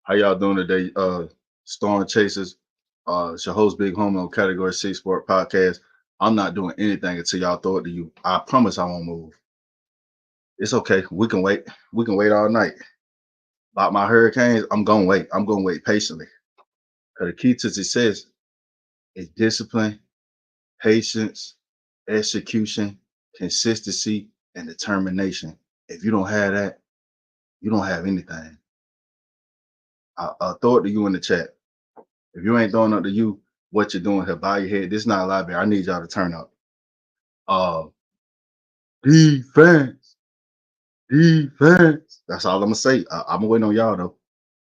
How y'all doing today? Storm Chasers. It's your host, Big Homie on Category 6 Sport Podcast. I'm not doing anything until y'all throw it to you. I promise I won't move. It's okay. We can wait. We can wait all night. About my hurricanes, I'm gonna wait. I'm gonna wait patiently. Because the key to success is discipline, patience, execution, consistency, and determination. If you don't have that, you don't have anything. I'll throw it to you in the chat. If you ain't throwing up to you, what you're doing here, bow your head. This is not a library. I need y'all to turn up. Uh, defense, defense. That's all I'm gonna say. I'm gonna wait on y'all though.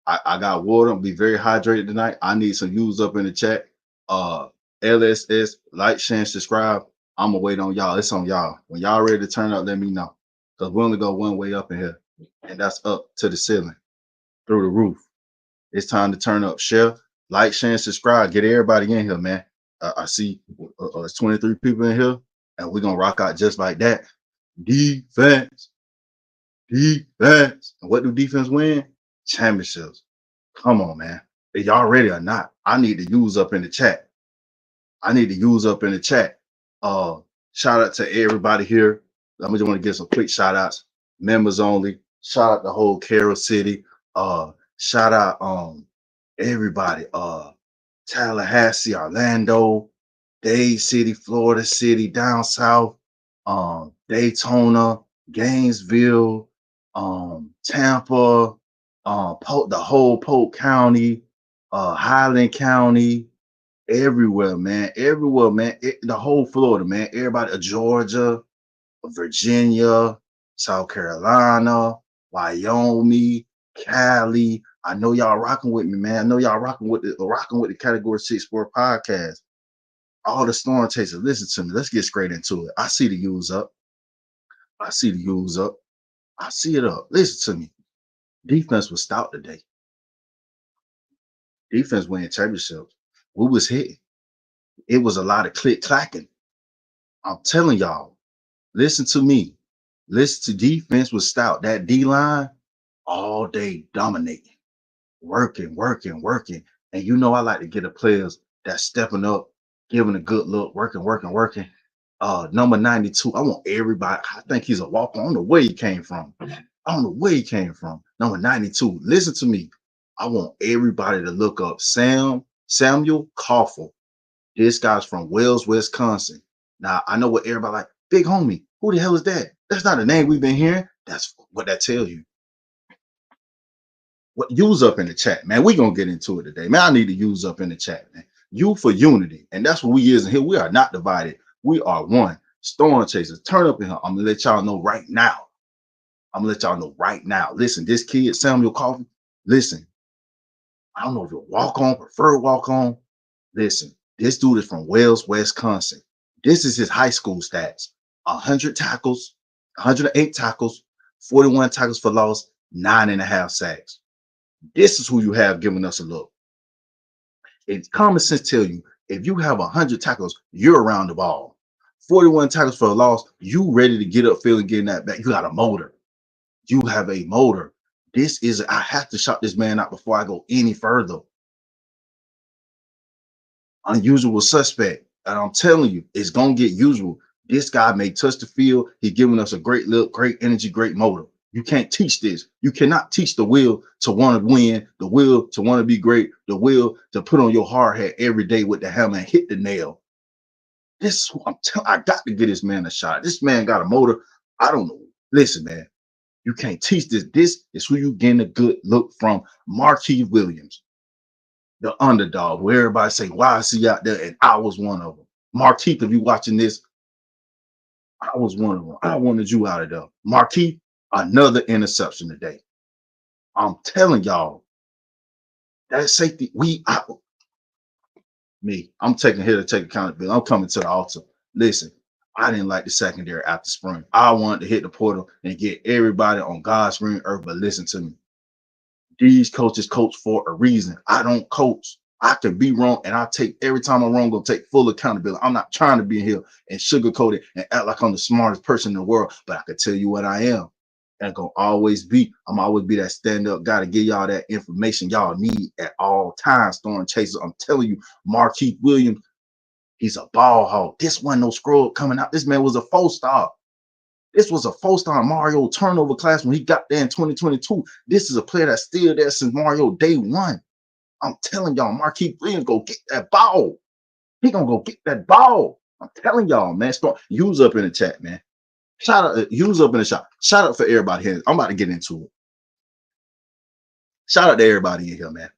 I got water. I'll be very hydrated tonight. I need some views up in the chat. Uh, LSS, like, share, and subscribe. I'm gonna wait on y'all. It's on y'all. When y'all ready to turn up, let me know. Cause we only go one way up in here, and that's up to the ceiling, through the roof. It's time to turn up. Share, like, share, and subscribe. Get everybody in here, man. I see it's 23 people in here, and we're gonna rock out just like that. Defense, defense. And what do defense win? Championships. Come on, man. Are y'all ready or not? I need to use up in the chat. I need to use up in the chat. Shout out to everybody here. I just want to give some quick shout outs. Members only. Shout out the whole Carroll City. Shout out everybody. Tallahassee, Orlando, Dade City, Florida City, down south, Daytona, Gainesville, Tampa, the whole Polk County, Highland County, everywhere, man. Everywhere, man. The whole Florida, man. Everybody, Georgia, Virginia, South Carolina, Wyoming, Cali. I know y'all rocking with me, man. I know y'all rocking with the Category 6 Sport Podcast. All the storm chasers, listen to me. Let's get straight into it. I see the use up. I see the use up. I see it up. Listen to me. Defense was stout today. Defense winning championships. We was hitting. It was a lot of click clacking. I'm telling y'all. Listen to me. Listen to defense was stout. That D line all day dominating, working, working, working. And you know I like to get the players that's stepping up, giving a good look, working, working, working. Number 92. I want everybody. I think he's a walk-on. I don't know where he came from. I don't know where he came from. Number 92. Listen to me. I want everybody to look up Samuel Coughlin. This guy's from Wells, Wisconsin. Now I know what everybody like. Big homie. Who the hell is that? That's not a name we've been hearing. That's what that tells you. What use up in the chat, man? We gonna get into it today, man. I need to use up in the chat, man. You for unity, and that's what we is in here. We are not divided. We are one. Storm chasers, turn up in here. I'm gonna let y'all know right now. I'm gonna let y'all know right now. Listen, this kid Samuel Coughlin. Listen, I don't know if you're walk on, preferred walk on. Listen, this dude is from Wells, Wisconsin. This is his high school stats: 100 tackles, 108 tackles, 41 tackles for loss, 9.5 sacks. This is who you have giving us a look. It's common sense tell you if you have 100 tackles, you're around the ball. 41 tackles for a loss, you ready to get up, field and get in that back. You got a motor. You have a motor. I have to shut this man out before I go any further. Unusual suspect. And I'm telling you, it's gonna get usual. This guy may touch the field. He's giving us a great look, great energy, great motor. You can't teach this. You cannot teach the will to want to win, the will to want to be great, the will to put on your hard hat every day with the hammer and hit the nail. This is who I'm telling. I got to get this man a shot. This man got a motor. I don't know. Listen, man, you can't teach this. This is who you getting a good look from. Marquise Williams, the underdog, where everybody say, why is he out there? And I was one of them. Marquise, if you watching this, I was one of them. I wanted you out of there. Marquise, another interception today. I'm telling y'all, that safety, I'm taking here to take accountability. I'm coming to the altar. Listen, I didn't like the secondary after spring. I wanted to hit the portal and get everybody on God's green earth, but listen to me. These coaches coach for a reason. I don't coach. I can be wrong, and every time I'm wrong, I'm gonna take full accountability. I'm not trying to be in here and sugarcoat it and act like I'm the smartest person in the world, but I can tell you what I am. and gonna always be. I'm always be that stand-up guy to give y'all that information y'all need at all times. Storm chasers, I'm telling you, Marquise Williams, he's a ball hog. This wasn't no scrub coming out. This man was a 4-star. This was a 4-star Mario turnover class when he got there in 2022. This is a player that's still there since Mario day one. I'm telling y'all, Marquise Williams go get that ball. He gonna go get that ball. I'm telling y'all, man. Start use up in the chat, man. Shout out, use up in the shot. Shout out for everybody here. I'm about to get into it. Shout out to everybody in here, man.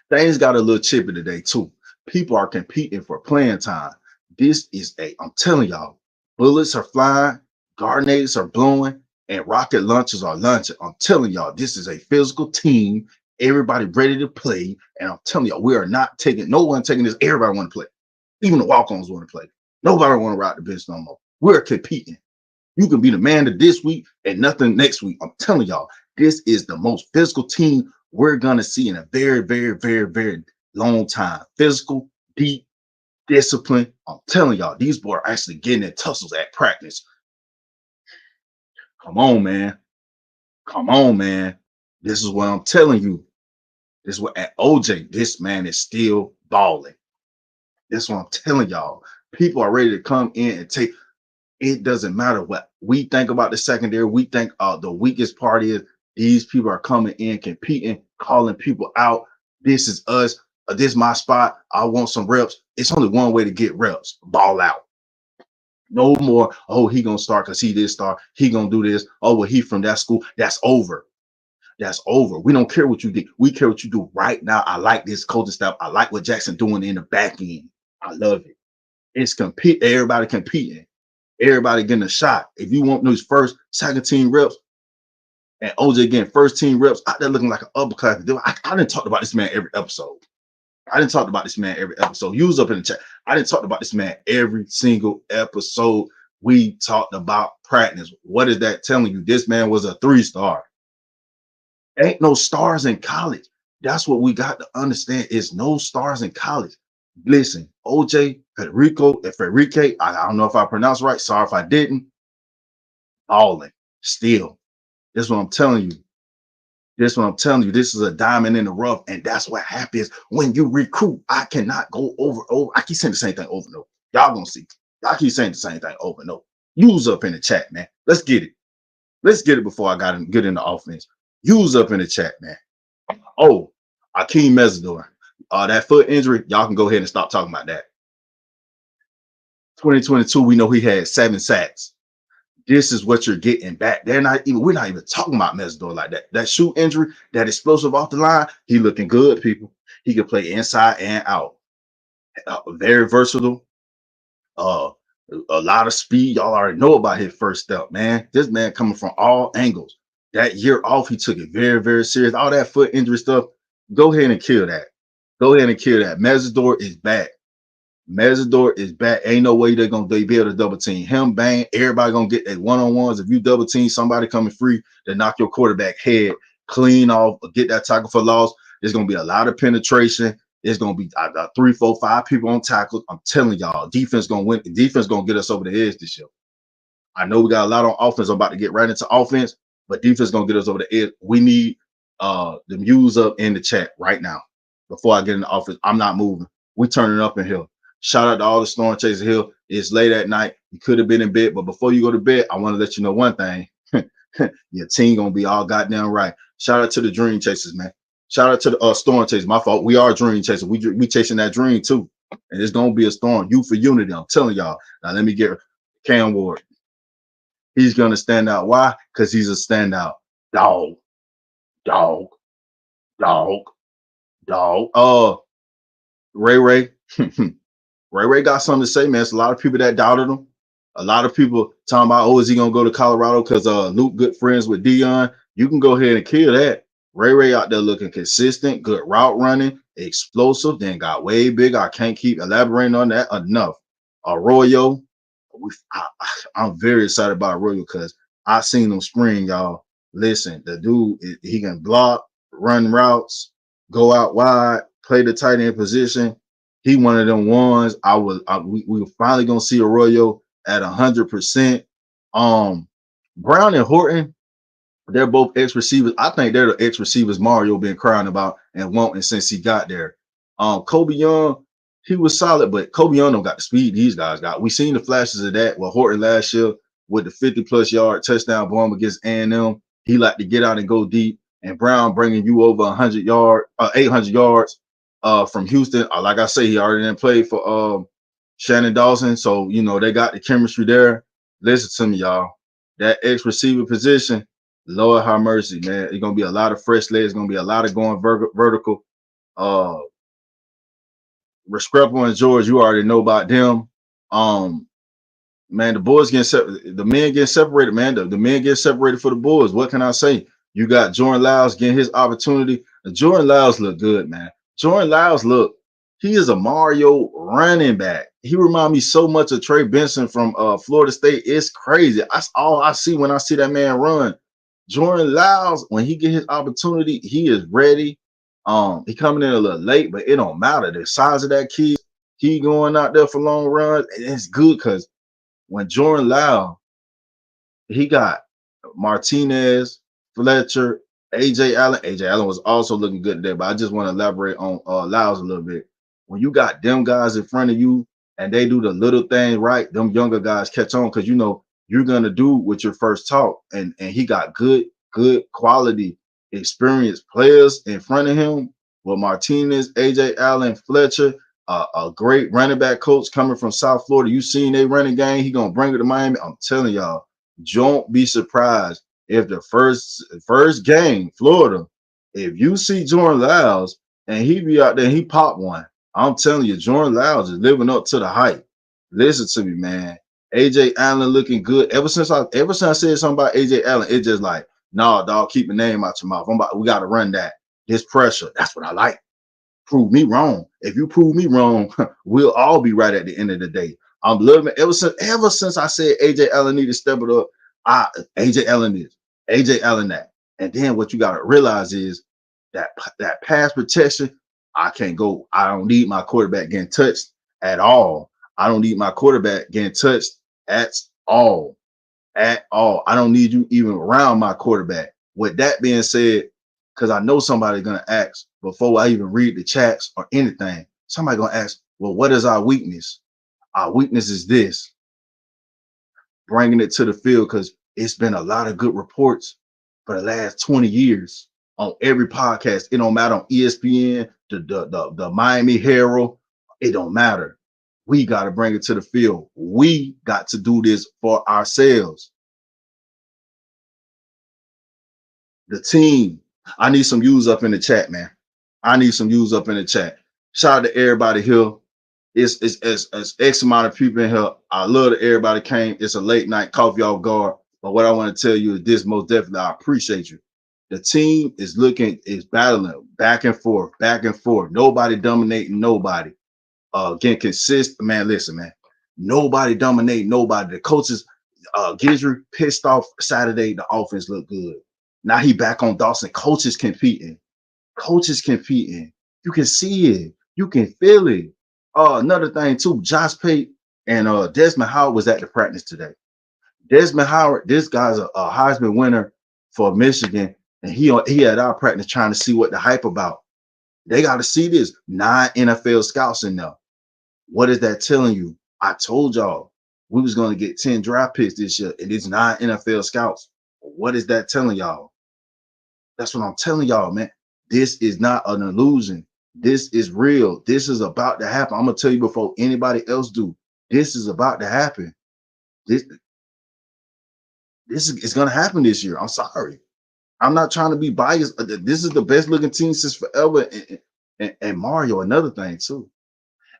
Things got a little chippy today too. People are competing for playing time. This is I'm telling y'all, bullets are flying, grenades are blowing, and rocket launchers are launching. I'm telling y'all, this is a physical team. Everybody ready to play, and I'm telling y'all, we are not taking. No one taking this. Everybody want to play. Even the walk-ons want to play. Nobody want to ride the bench no more. We're competing. You can be the man of this week and nothing next week. I'm telling y'all, this is the most physical team we're going to see in a very, very, very, very long time. Physical, deep, discipline. I'm telling y'all, these boys are actually getting their tussles at practice. Come on, man. Come on, man. This is what I'm telling you. This is what at OJ, this man is still balling. That's what I'm telling y'all. People are ready to come in and take. It doesn't matter what we think about the secondary. We think the weakest part is these people are coming in, competing, calling people out. This is us. This is my spot. I want some reps. It's only one way to get reps. Ball out. No more. Oh, he gonna start because he this star. He gonna do this. Oh, well, he from that school. That's over. That's over. We don't care what you did. We care what you do right now. I like this coaching staff. I like what Jackson doing in the back end. I love it. It's compete. Everybody competing. Everybody getting a shot. If you want those first, second team reps, and OJ getting first team reps out there looking like an upper class. I didn't talk about this man every episode. I didn't talk about this man every episode. Use up in the chat. I didn't talk about this man every single episode. We talked about practice. What is that telling you? This man was a 3-star. Ain't no stars in college. That's what we got to understand. Is no stars in college. Listen, OJ, Federico, I don't know if I pronounced right. Sorry if I didn't. Balling still. That's what I'm telling you. This is what I'm telling you. This is a diamond in the rough, and that's what happens when you recruit. I cannot go over. I keep saying the same thing over and over. Y'all gonna see. Y'all keep saying the same thing over and over. Use up in the chat, man. Let's get it. Let's get it before I get into offense. Use up in the chat, man. Oh, Akeem Mesidor. That foot injury, y'all can go ahead and stop talking about that. 2022, we know he had 7 sacks. This is what you're getting back. We're not even talking about Mesidor like that. That shoe injury, that explosive off the line, he looking good, people. He can play inside and out. Very versatile. A lot of speed. Y'all already know about his first step, man. This man coming from all angles. That year off, he took it very, very serious. All that foot injury stuff, go ahead and kill that. Go ahead and kill that. Mesidor is back. Mesidor is back. Ain't no way they're gonna be able to double team him. Bang, everybody gonna get that one-on-ones. If you double team somebody coming free to knock your quarterback head clean off, or get that tackle for loss, there's gonna be a lot of penetration. There's gonna be 3, 4, 5 people on tackle. I'm telling y'all, defense gonna win. Defense gonna get us over the edge this year. I know we got a lot on offense. I'm about to get right into offense, but defense gonna get us over the edge. We need the muse up in the chat right now. Before I get in the offense, I'm not moving. We turning up in here. Shout out to all the Storm Chasers here. It's late at night. You could have been in bed, but before you go to bed, I want to let you know one thing. Your team gonna be all goddamn right. Shout out to the Dream Chasers, man. Shout out to the Storm Chasers. My fault. We are Dream Chasers. We chasing that dream too, and it's gonna be a storm. You for unity. I'm telling y'all. Now let me get Cam Ward. He's gonna stand out. Why? Because he's a standout. Dog, dog, dog, dog. Ray. Ray got something to say, man. It's a lot of people that doubted him. A lot of people talking about, oh, is he gonna go to Colorado because Luke good friends with Dion? You can go ahead and kill that. Ray out there looking consistent, good route running, explosive, then got way bigger. I can't keep elaborating on that enough. Arroyo, I'm very excited about Arroyo because I seen him spring, y'all. Listen, the dude, he can block, run routes, go out wide, play the tight end position. He one of them ones. We were finally gonna see Arroyo at 100%. Brown and Horton, They're both ex receivers. I think they're the ex receivers Mario been crying about and wanting since he got there. Kobe Young, he was solid, but Kobe Young don't got the speed these guys got. We seen the flashes of that with Horton last year with the 50+ yard touchdown bomb against A&M. He like to get out and go deep. And Brown bringing you over 800 yards from Houston. Like I say, he already didn't play for Shannon Dawson, so you know they got the chemistry there. Listen to me, y'all. That ex receiver position. Lord have mercy, man. It's gonna be a lot of fresh legs. Gonna be a lot of going vertical. Uh, Restrepo and George, you already know about them. Um, Man, the boys the men getting separated, man. The men get separated for the boys. What can I say? You got Jordan Lyles getting his opportunity. And Jordan Lyles look good, man. Jordan Lyles he is a Mario running back. He remind me so much of Trey Benson from Florida State. It's crazy. That's all I see when I see that man run. Jordan Lyles, when he get his opportunity, he is ready. He coming in a little late, but it don't matter. The size of that kid, he going out there for long runs. And it's good because when Jordan Lyle, he got Martinez, Fletcher, AJ Allen. AJ Allen was also looking good today, but I just want to elaborate on Lyles a little bit. When you got them guys in front of you and they do the little thing right, them younger guys catch on because you know you're gonna do with your first talk. And he got good quality, experienced players in front of him with Martinez, AJ Allen, Fletcher, a great running back coach coming from South Florida. You seen they running game. He gonna bring it to Miami. I'm telling y'all, don't be surprised if the first game, Florida, if you see Jordan Lyles and he be out there and he pop one. I'm telling you, Jordan Lyles is living up to the hype. Listen to me, man. AJ Allen looking good. Ever since I said something about AJ Allen, it's just like, nah, dog, keep the name out your mouth. We gotta run that. This pressure. That's what I like. Prove me wrong. If you prove me wrong, we'll all be right at the end of the day. I'm loving it. Ever since I said AJ Allen need to step it up, AJ Allen is AJ Allen that. And then what you gotta realize is that pass protection, I can't go. I don't need my quarterback getting touched at all. I don't need my quarterback getting touched at all. At all. I don't need you even around my quarterback. With that being said, because I know somebody's gonna ask before I even read the chats or anything. Somebody gonna ask, well, what is our weakness? Our weakness is this: bringing it to the field, because it's been a lot of good reports for the last 20 years on every podcast. It don't matter on ESPN, the Miami Herald. It don't matter. We got to bring it to the field. We got to do this for ourselves. The team. I need some views up in the chat, man. I need some views up in the chat. Shout out to everybody here. It's X amount of people in here. I love that everybody came. It's a late night coffee off guard. But what I want to tell you is this: most definitely, I appreciate you. The team is battling back and forth, back and forth. Nobody dominating nobody. Getting consistent, man. Listen, man. Nobody dominating nobody. The coaches, Gidry pissed off Saturday. The offense looked good. Now he back on Dawson. Coaches competing. You can see it. You can feel it. Another thing too, Josh Pate and Desmond Howard was at the practice today. Desmond Howard, this guy's a Heisman winner for Michigan, and he had our practice trying to see what the hype about. They got to see this. 9 NFL scouts in there. What is that telling you? I told y'all we was going to get 10 draft picks this year, and it's 9 NFL scouts. What is that telling y'all? That's what I'm telling y'all, man. This is not an illusion. This is real. This is about to happen. I'm gonna tell you before anybody else do. This is about to happen. This is gonna happen this year. I'm sorry. I'm not trying to be biased. This is the best looking team since forever. And Mario, another thing too.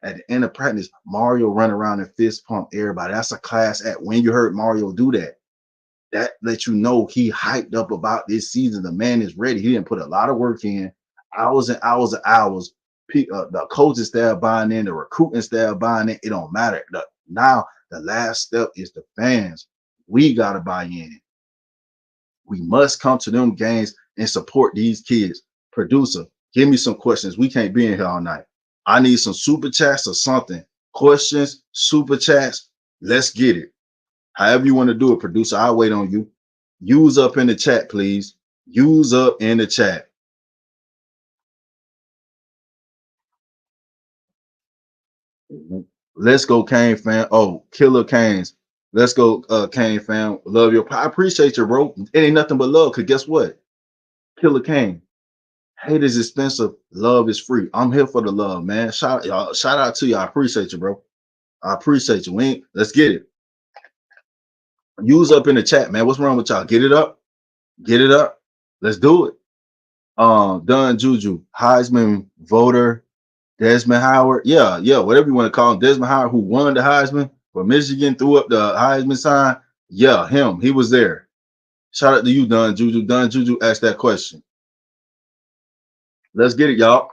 At the end of practice, Mario run around and fist pump everybody. That's a class act. When you heard Mario do that, that lets you know he hyped up about this season. The man is ready. He didn't put a lot of work in, hours and hours and hours. The coaching staff buying in, the recruiting staff buying in. It don't matter. Now the last step is the fans. We gotta buy in. We must come to them games and support these kids. Producer, give me some questions. We can't be in here all night. I need some super chats or something. Questions, super chats. Let's get it. However you want to do it, producer. I'll wait on you. Use up in the chat, please. Use up in the chat. Let's go, Kane fan. Oh, Killer Canes. Let's go, Kane fan. Love your. I appreciate you, bro. It ain't nothing but love. Cause guess what? Killer Kane. Hate is expensive. Love is free. I'm here for the love, man. Shout out to you. I appreciate you, bro. I appreciate you. Let's get it. Use up in the chat, man. What's wrong with y'all? Get it up. Get it up. Let's do it. Don Juju, Heisman voter, Desmond Howard. Yeah, yeah, whatever you want to call him. Desmond Howard, who won the Heisman for Michigan, threw up the Heisman sign. Yeah, him. He was there. Shout out to you, Don Juju. Don Juju asked that question. Let's get it, y'all.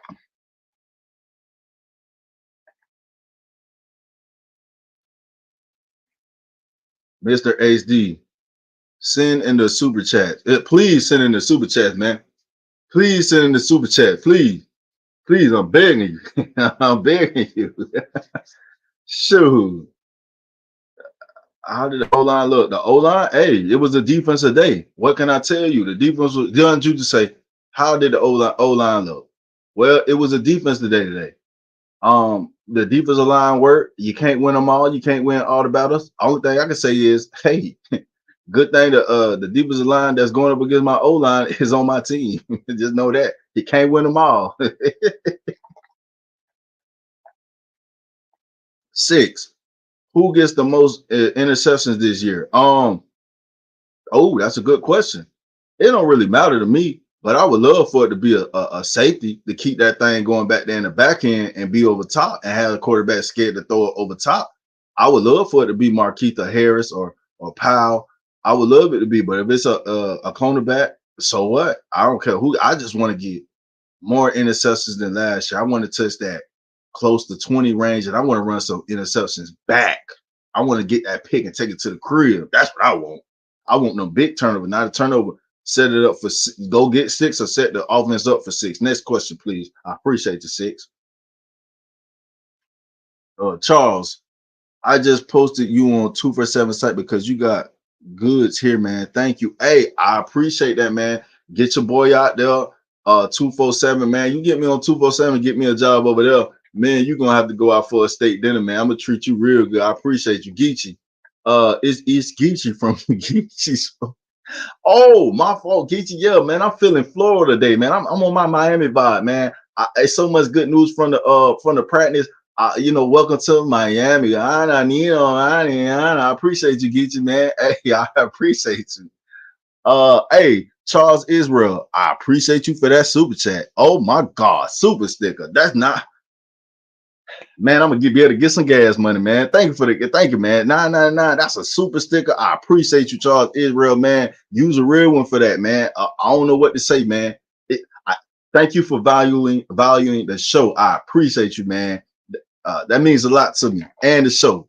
Mr. HD, send in the super chat. Please send in the super chat, man. Please send in the super chat. Please. Please, I'm begging you. I'm begging you. Shoot. How did the O-line look? The O-line, hey, it was a defensive day. What can I tell you? The defense was done. You to say, how did the O-line look? Well, it was a defensive day today. The defensive line worked. You can't win them all. You can't win all the battles. Only thing I can say is, hey, good thing the defensive line that's going up against my O-line is on my team. Just know that. You can't win them all. 6. Who gets the most interceptions this year? Oh, that's a good question. It don't really matter to me, but I would love for it to be a safety to keep that thing going back there in the back end and be over top and have a quarterback scared to throw it over top. I would love for it to be Marquita Harris or Powell. I would love it to be, but if it's a cornerback, so what? I don't care who. I just want to get more interceptions than last year. I want to touch that close to 20 range, and I want to run some interceptions back. I want to get that pick and take it to the crib. That's what I want. I want no big turnover, not a turnover. Set it up for go get 6 or set the offense up for 6. Next question, please. I appreciate the 6. Charles, I just posted you on 247 site because you got goods here, man. Thank you. Hey, I appreciate that, man. Get your boy out there. 247, man. You get me on 247, get me a job over there. Man, you're gonna have to go out for a steak dinner, man. I'm gonna treat you real good. I appreciate you, Geechee. It's Geechee from Geechee's. Oh, my fault, Geechee. Yeah, man. I'm feeling Florida today, man. I'm on my Miami vibe, man. It's so much good news from the practice. Welcome to Miami. I appreciate you, Geechee, man. Hey, I appreciate you. Hey, Charles Israel, I appreciate you for that super chat. Oh my God, super sticker. That's not, man. I'm gonna be able to get some gas money, man. Thank you for the, thank you, man. 999. That's a super sticker. I appreciate you, Charles Israel, man. Use a real one for that, man. I don't know what to say, man. Thank you for valuing the show. I appreciate you, man. That means a lot to me and the show.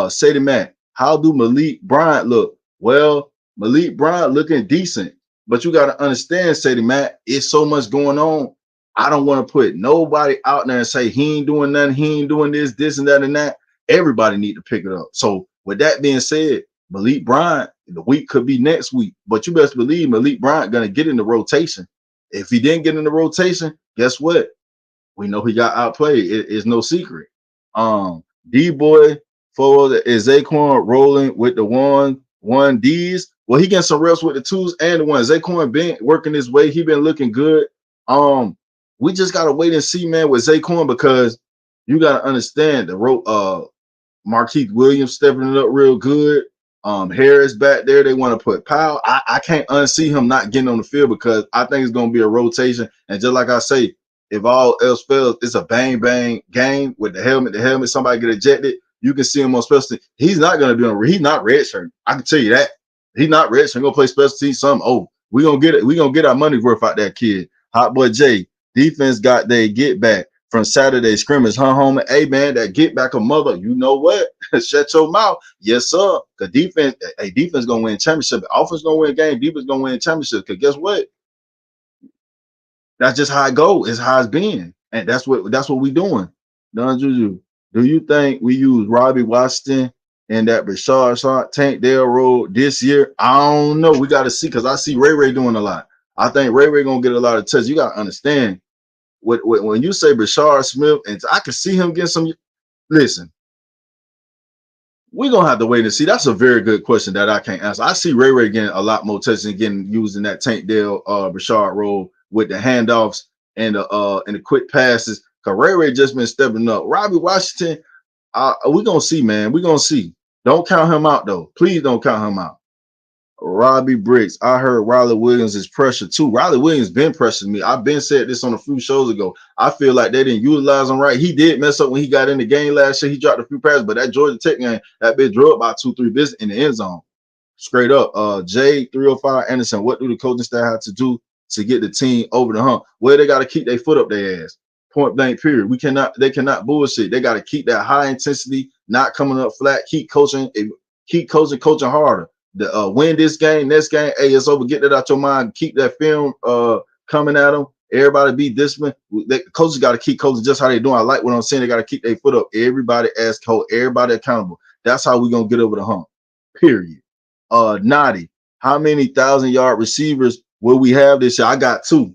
Sadie Matt, how do Malik Bryant look? Well, Malik Bryant looking decent, but you got to understand, Sadie Matt, it's so much going on. I don't want to put nobody out there and say he ain't doing nothing, he ain't doing this and that and that. Everybody need to pick it up. So with that being said, Malik Bryant, the week could be next week, but you best believe Malik Bryant gonna get in the rotation. If he didn't get in the rotation, guess what? We know he got outplayed. It's no secret. D-boy for the is Zaquan rolling with the one D's. Well, he getting some reps with the 2s and the 1s. Zaquan been working his way. He been looking good. We just gotta wait and see, man, with Zaquan, because you gotta understand the Marquise Williams stepping it up real good. Harris back there. They want to put Powell. I can't unsee him not getting on the field because I think it's going to be a rotation. And just like I say, if all else fails, it's a bang bang game with the helmet. The helmet, somebody get ejected. You can see him on special teams. He's not going to be on. He's not redshirt. I can tell you that. He's not redshirt. He's going to play special teams. Something. Oh, we gonna get it. We gonna get our money worth out that kid. Hot boy Jay. Defense got their get back from Saturday scrimmage, huh, homie? Hey, man, that get back a mother. You know what? Shut your mouth. Yes, sir. The defense gonna win championship. The offense gonna win game. Defense gonna win championship. Cause guess what? That's just how it goes. It's how it's been, and that's what we doing. Don Juju, do you think we use Robbie Washington in that Rashard Tank Dale role this year? I don't know. We got to see because I see Ray doing a lot. I think Ray gonna get a lot of touch. You got to understand when you say Rashard Smith, and I can see him get some. Listen, we're gonna have to wait and see. That's a very good question that I can't answer. I see Ray getting a lot more touches and getting used in that Tank Dale Rashard role with the handoffs and the quick passes. Cause Ray just been stepping up. Robbie Washington, we gonna see, man. We gonna see. Don't count him out though. Please don't count him out. Robbie Briggs. I heard Riley Williams is pressure too. Riley Williams been pressuring me. I've been said this on a few shows ago. I feel like they didn't utilize him right. He did mess up when he got in the game last year. He dropped a few passes, but that Georgia Tech game, that bit drew up by 2-3 business in the end zone. Straight up. J305 Anderson, what do the coaching staff have to do to get the team over the hump? Well, they got to keep their foot up their ass. Point blank, period. They cannot bullshit. They got to keep that high intensity, not coming up flat, keep coaching harder. Win this game, next game, hey, it's over. Get that out your mind. Keep that film coming at them. Everybody be disciplined. Coaches got to keep coaching just how they doing. I like what I'm saying. They got to keep their foot up. Everybody ask coach. Everybody accountable. That's how we gonna get over the hump. Period. Naughty. How many 1,000-yard receivers will we have this year? I got 2.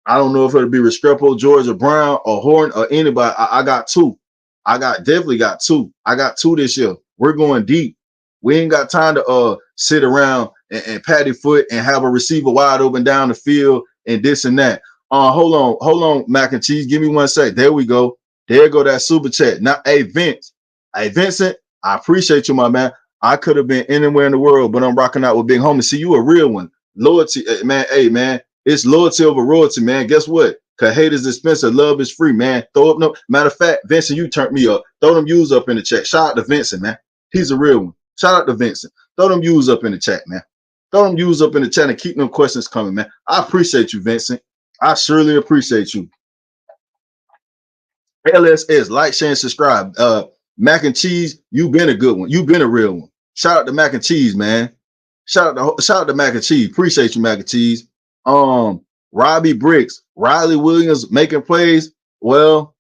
I don't know if it'll be Restrepo, Georgia Brown, or Horn, or anybody. I got 2. Definitely got 2. I got 2 this year. We're going deep. We ain't got time to sit around and patty foot and have a receiver wide open down the field and this and that. Hold on, mac and cheese. Give me 1 sec. There we go. There go that super chat. Now, hey, Vincent, I appreciate you, my man. I could have been anywhere in the world, but I'm rocking out with Big Homie. See, you a real one. Loyalty, man. Hey, man, it's loyalty over royalty, man. Guess what? Cause hate is expensive, love is free, man. Throw up no matter of fact, Vincent, you turned me up. Throw them views up in the chat. Shout out to Vincent, man. He's a real one. Shout out to Vincent. Throw them views up in the chat, man. Throw them views up in the chat and keep them questions coming, man. I appreciate you, Vincent. I surely appreciate you. LSS, like, share, and subscribe. Mac and cheese, you've been a good one. You've been a real one. Shout out to Mac and cheese, man. Shout out to Mac and cheese. Appreciate you, Mac and cheese. Robbie Briggs, Riley Williams making plays. Well,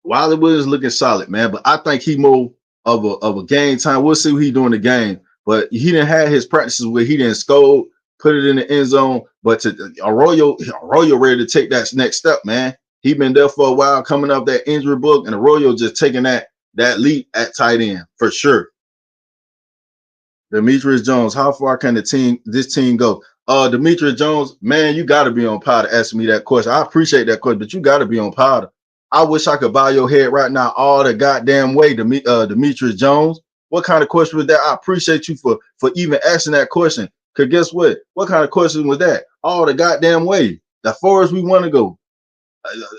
Riley Williams looking solid, man. But I think he more of a game time. We'll see what he do in the game. But he didn't have his practices where he didn't scold, put it in the end zone. But to Arroyo ready to take that next step, man. He been there for a while, coming up that injury book, and Arroyo just taking that leap at tight end for sure. Demetrius Jones, how far can this team go? Demetrius Jones, man, you got to be on powder asking me that question. I appreciate that question, but you got to be on powder. I wish I could bow your head right now all the goddamn way, Demetrius Jones. What kind of question was that? I appreciate you for even asking that question. Because guess what? What kind of question was that? All the goddamn way. The far as we want to go.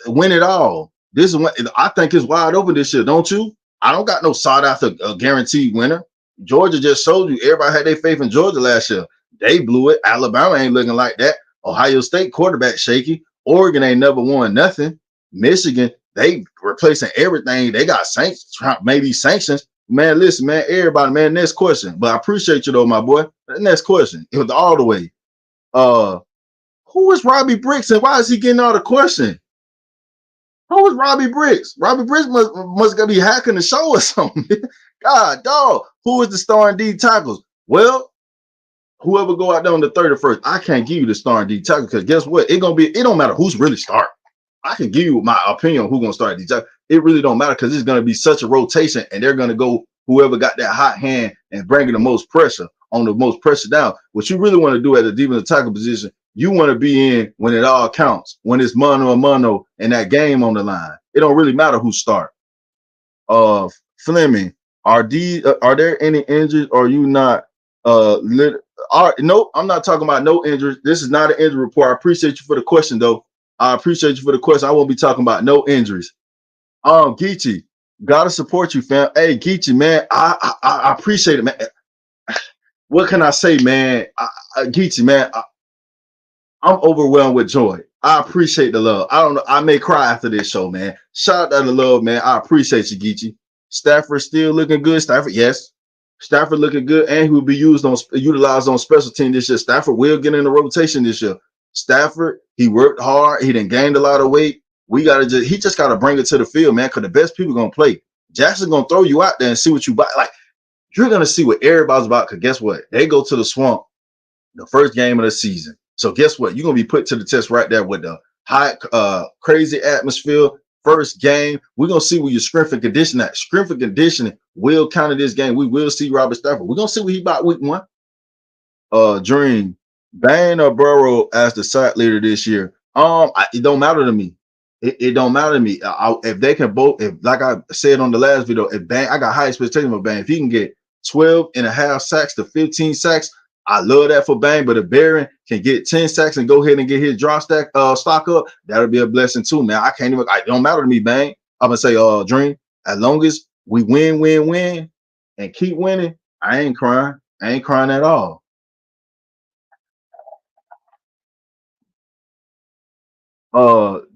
Win it all. This is what I think is wide open this year, don't you? I don't got no sought after guaranteed winner. Georgia just showed you. Everybody had their faith in Georgia last year. They blew it. Alabama ain't looking like that. Ohio State quarterback shaky. Oregon ain't never won nothing. Michigan, they replacing everything. They got maybe sanctions. Man, listen, man, everybody, man, next question. But I appreciate you though, my boy. Next question. It was all the way. Who is Robbie Briggs and why is he getting all the question? Who is Robbie Briggs? Robbie Briggs must be hacking the show or something. God, dog. Who is the starting D tackles? Well, whoever go out there on the 31st, I can't give you the starting D tackle because guess what? It don't matter who's really starting. I can give you my opinion on who's gonna start D tackle. It really don't matter because it's gonna be such a rotation, and they're gonna go whoever got that hot hand and bringing the most pressure on the most pressure down. What you really want to do at the defensive tackle position, you want to be in when it all counts, when it's mano a mano and that game on the line. It don't really matter who start. Fleming, are there any injuries? Or are you not? No, I'm not talking about no injuries. This is not an injury report. I appreciate you for the question, though. I appreciate you for the question. I won't be talking about no injuries. Geechee, gotta support you, fam. Hey, Geechee, man, I appreciate it, man. What can I say, man? Geechee, man, I'm overwhelmed with joy. I appreciate the love. I don't know. I may cry after this show, man. Shout out to the love, man. I appreciate you, Geechee. Stafford still looking good. Stafford, yes. Stafford looking good, and he will be utilized on special team this year. Stafford will get in the rotation this year. Stafford, he worked hard. He done gained a lot of weight. He just gotta bring it to the field, man, because the best people gonna play. Jackson gonna throw you out there and see what you buy. Like, you're gonna see what everybody's about. Cause guess what? They go to the swamp the first game of the season. So guess what? You're gonna be put to the test right there with the high, crazy atmosphere. First game, we're gonna see where your strength and conditioning at. Strength and conditioning will count in this game. We will see Robert Stafford. We're gonna see what he about week 1. Dream, Bain or Burrow as the site leader this year. It don't matter to me. It don't matter to me. If they can both, if like I said on the last video, if Bain, I got high expectations for Bain. If he can get 12.5 sacks to 15 sacks, I love that for Bain. But if Barron can get 10 sacks and go ahead and get his draw stack stock up, that'll be a blessing too, man. I can't even. It don't matter to me, Bain. I'm gonna say, Dream. As long as we win, and keep winning, I ain't crying. I ain't crying at all.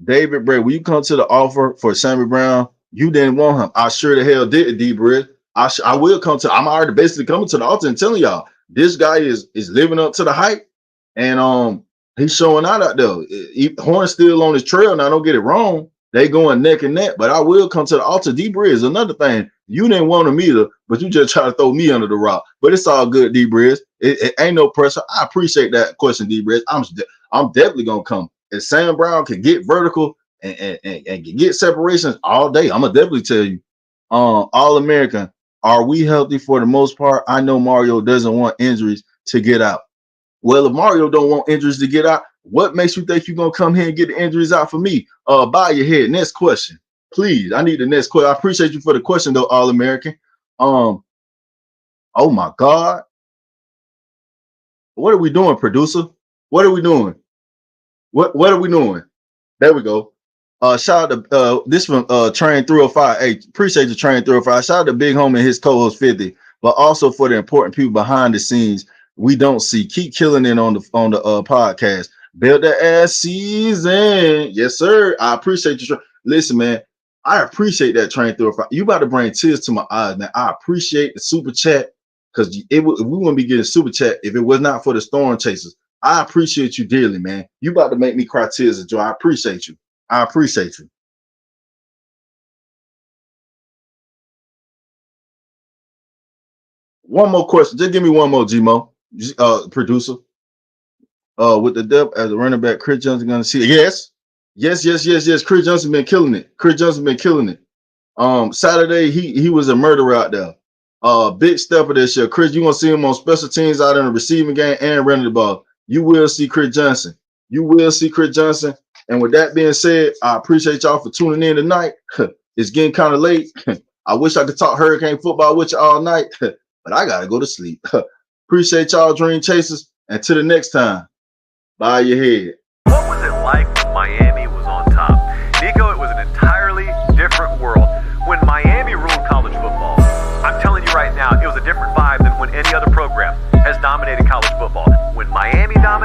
David Bray, when you come to the offer for Sammy Brown, you didn't want him. I sure the hell did, D Bridge. I will come to. I'm already basically coming to the altar and telling y'all this guy is living up to the hype, and he's showing out there. Horn's still on his trail. Now, don't get it wrong. They going neck and neck, but I will come to the altar. D Bridge, another thing. You didn't want him either, but you just try to throw me under the rock. But it's all good, D Bridge. It ain't no pressure. I appreciate that question, D Bridge. I'm definitely gonna come. If Sam Brown can get vertical and get separations all day, I'm gonna definitely tell you. All American, are we healthy for the most part? I know Mario doesn't want injuries to get out. Well, if Mario don't want injuries to get out, what makes you think you're gonna come here and get the injuries out for me? Bow your head. Next question, please. I need the next question. I appreciate you for the question, though, All American. Oh my God, what are we doing, producer? What are we doing? What are we doing? There we go. Shout out to this from Train 305. Hey, appreciate the Train 305. Shout out to Big Home and his co-host 50, but also for the important people behind the scenes we don't see. Keep killing it on the podcast. Build that ass season. Yes, sir. I appreciate you. Listen, man, I appreciate that Train 305. You about to bring tears to my eyes, man. I appreciate the super chat because we wouldn't be getting super chat if it was not for the Storm Chasers. I appreciate you dearly, man. You about to make me cry tears of joy. I appreciate you. I appreciate you. One more question. Just give me one more, Gmo, producer. With the depth as a running back, Chris Johnson gonna see it. Yes. Chris Johnson been killing it. Saturday he was a murderer out there. Big step of this year. Chris, you gonna see him on special teams out in the receiving game and running the ball. You will see Chris Johnson. And with that being said, I appreciate y'all for tuning in tonight. It's getting kind of late. I wish I could talk Hurricane football with you all night, but I gotta go to sleep. Appreciate y'all, Dream Chasers. And till the next time, bow your head. What was it like when Miami was on top? Nico, it was an entirely different world. When Miami ruled college football, I'm telling you right now, it was a different vibe than when any other program has dominated college football. When Miami dominated,